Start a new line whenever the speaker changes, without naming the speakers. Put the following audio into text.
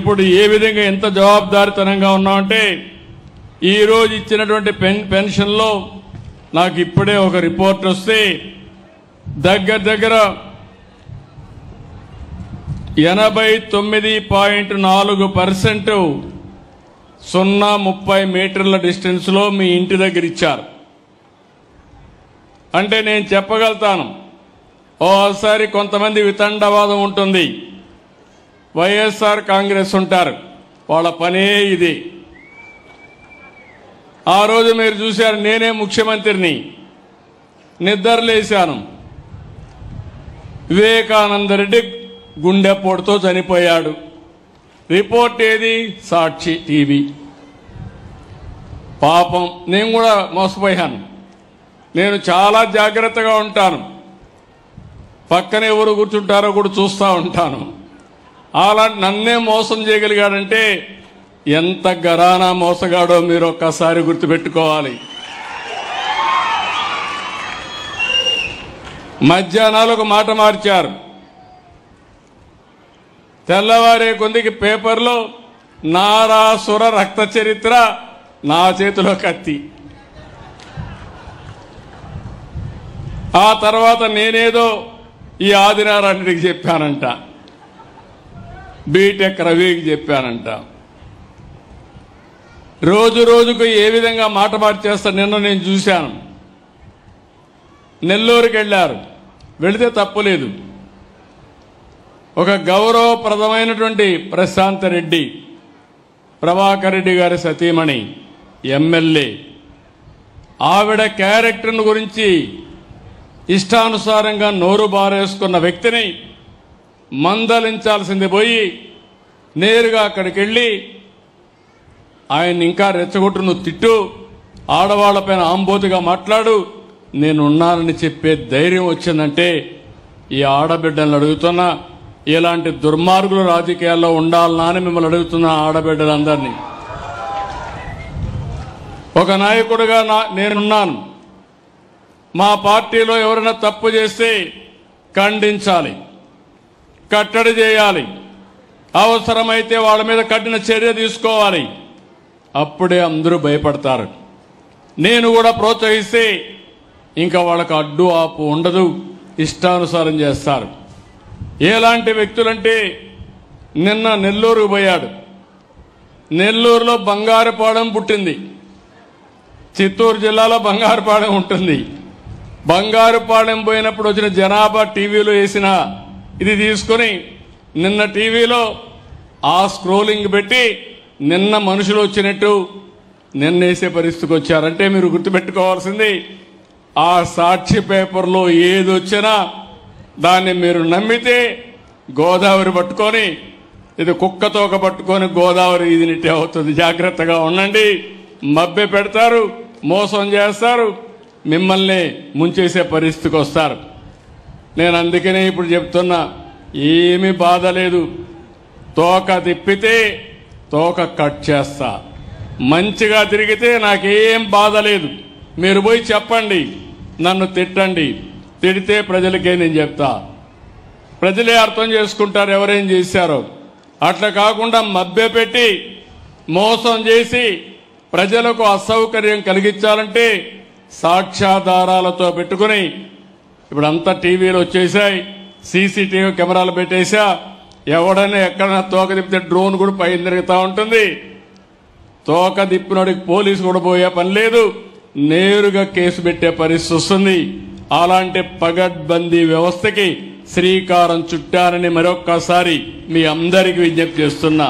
ఇప్పుడు ఏ విధంగా ఎంత జవాబుదారీతనంగా ఉన్నామంటే ఈ రోజు ఇచ్చినటువంటి పెన్షన్లో నాకు ఇప్పుడే ఒక రిపోర్ట్ వస్తే దగ్గర 89.4% 0-30 మీటర్ల డిస్టెన్స్ లో మీ ఇంటి దగ్గర ఇచ్చారు. అంటే నేను చెప్పగలుగుతాను, ఓసారి కొంతమంది వితండవాదం ఉంటుంది, వైఎస్ఆర్ కాంగ్రెస్ ఉంటారు, వాళ్ళ పనే ఇది. ఆ రోజు మీరు చూశారు, నేనే ముఖ్యమంత్రిని, నిద్రలేశాను, వివేకానంద రెడ్డి గుండెపోటుతో చనిపోయాడు. రిపోర్ట్ ఏది? సాక్షి టీవీ. పాపం నేను కూడా మోసపోయాను. నేను చాలా జాగ్రత్తగా ఉంటాను, పక్కన ఎవరు కూర్చుంటారో కూడా చూస్తూ ఉంటాను. అలాంటి నన్నే మోసం చేయగలిగాడంటే ఎంత గరానా మోసగాడో మీరు ఒక్కసారి గుర్తుపెట్టుకోవాలి. మధ్యాహ్నాలు ఒక మాట మార్చారు, తెల్లవారే కొందికి పేపర్లో నారాసుర రక్త చరిత్ర, నా చేతిలో కత్తి. ఆ తర్వాత నేనేదో ఈ ఆదినారాయణకి చెప్పానంట, బీటెక్ రవికి చెప్పానంట. రోజు రోజుకు ఏ విధంగా మాట మార్చేస్తా నిన్న నేను చూశాను. నెల్లూరుకి వెళ్ళారు, వెళితే తప్పులేదు. ఒక గౌరవప్రదమైనటువంటి ప్రశాంత్ రెడ్డి, ప్రభాకర్ రెడ్డి గారి సతీమణి, ఎమ్మెల్యే, ఆవిడ క్యారెక్టర్ను గురించి ఇష్టానుసారంగా నోరు బారేసుకున్న వ్యక్తిని మందలించాల్సింది పోయి నేరుగా అక్కడికి వెళ్ళి ఆయన ఇంకా రెచ్చగొట్టు, నువ్వు తిట్టు, ఆడవాళ్లపైన ఆంబోతిగా మాట్లాడు, నేనున్నానని చెప్పే ధైర్యం వచ్చిందంటే ఈ ఆడబిడ్డలను అడుగుతున్నా, ఇలాంటి దుర్మార్గులు రాజకీయాల్లో ఉండాలనా అని మిమ్మల్ని అడుగుతున్నా. ఆడబిడ్డలందరినీ ఒక నాయకుడిగా నేనున్నాను. మా పార్టీలో ఎవరైనా తప్పు చేస్తే ఖండించాలి, కట్టడి చేయాలి, అవసరమైతే వాళ్ళ మీద కఠిన చర్య తీసుకోవాలి. అప్పుడే అందరూ భయపడతారు. నేను కూడా ప్రోత్సహిస్తే ఇంకా వాళ్ళకు అడ్డు ఆపు ఉండదు, ఇష్టానుసారం చేస్తారు. ఎలాంటి వ్యక్తులంటే నిన్న నెల్లూరు పోయాడు, నెల్లూరులో బంగారుపాలెం పుట్టింది, చిత్తూరు జిల్లాలో బంగారుపాలెం ఉంటుంది. బంగారుపాలెం పోయినప్పుడు వచ్చిన జనాభా టీవీలో వేసిన ఇది తీసుకొని నిన్న టీవీలో ఆ స్క్రోలింగ్ పెట్టి నిన్న మనుషులు వచ్చినట్టు నిన్న వేసే పరిస్థితికి వచ్చారంటే మీరు గుర్తుపెట్టుకోవాల్సింది, ఆ సాక్షి పేపర్లో ఏది వచ్చినా దాన్ని మీరు నమ్మితే గోదావరి పట్టుకొని, ఇది కుక్కతోక పట్టుకొని గోదావరి ఇదినిట్టే అవుతుంది. జాగ్రత్తగా ఉండండి. మభ్య పెడతారు, మోసం చేస్తారు, మిమ్మల్ని ముంచేసే పరిస్థితికి వస్తారు. నేను అందుకనే ఇప్పుడు చెప్తున్నా, ఏమీ బాధ లేదు. తోక తిప్పితే తోక కట్ చేస్తా, మంచిగా తిరిగితే నాకేం బాధ లేదు. మీరు పోయి చెప్పండి, నన్ను తిట్టండి, తిడితే ప్రజలకే నేను చెప్తా, ప్రజలే అర్థం చేసుకుంటారు ఎవరేం చేశారో. అట్లా కాకుండా మభ్యపెట్టి మోసం చేసి ప్రజలకు అసౌకర్యం కలిగించాలంటే సాక్ష్యాధారాలతో పెట్టుకుని, ఇప్పుడు అంతా టీవీలు వచ్చేసాయి, సీసీటీవీ కెమెరాలు పెట్టేసా, ఎవడైనా ఎక్కడైనా తోక తిప్పితే డ్రోన్ కూడా పైన తిరుగుతూ ఉంటుంది. తోక తిప్పినోడికి పోలీసు కూడా పోయే పని లేదు, నేరుగా కేసు పెట్టే పరిస్థితి వస్తుంది. అలాంటి పగడ్బందీ వ్యవస్థకి శ్రీకారం చుట్టారని మరొక్కసారి మీ అందరికీ విజ్ఞప్తి చేస్తున్నా.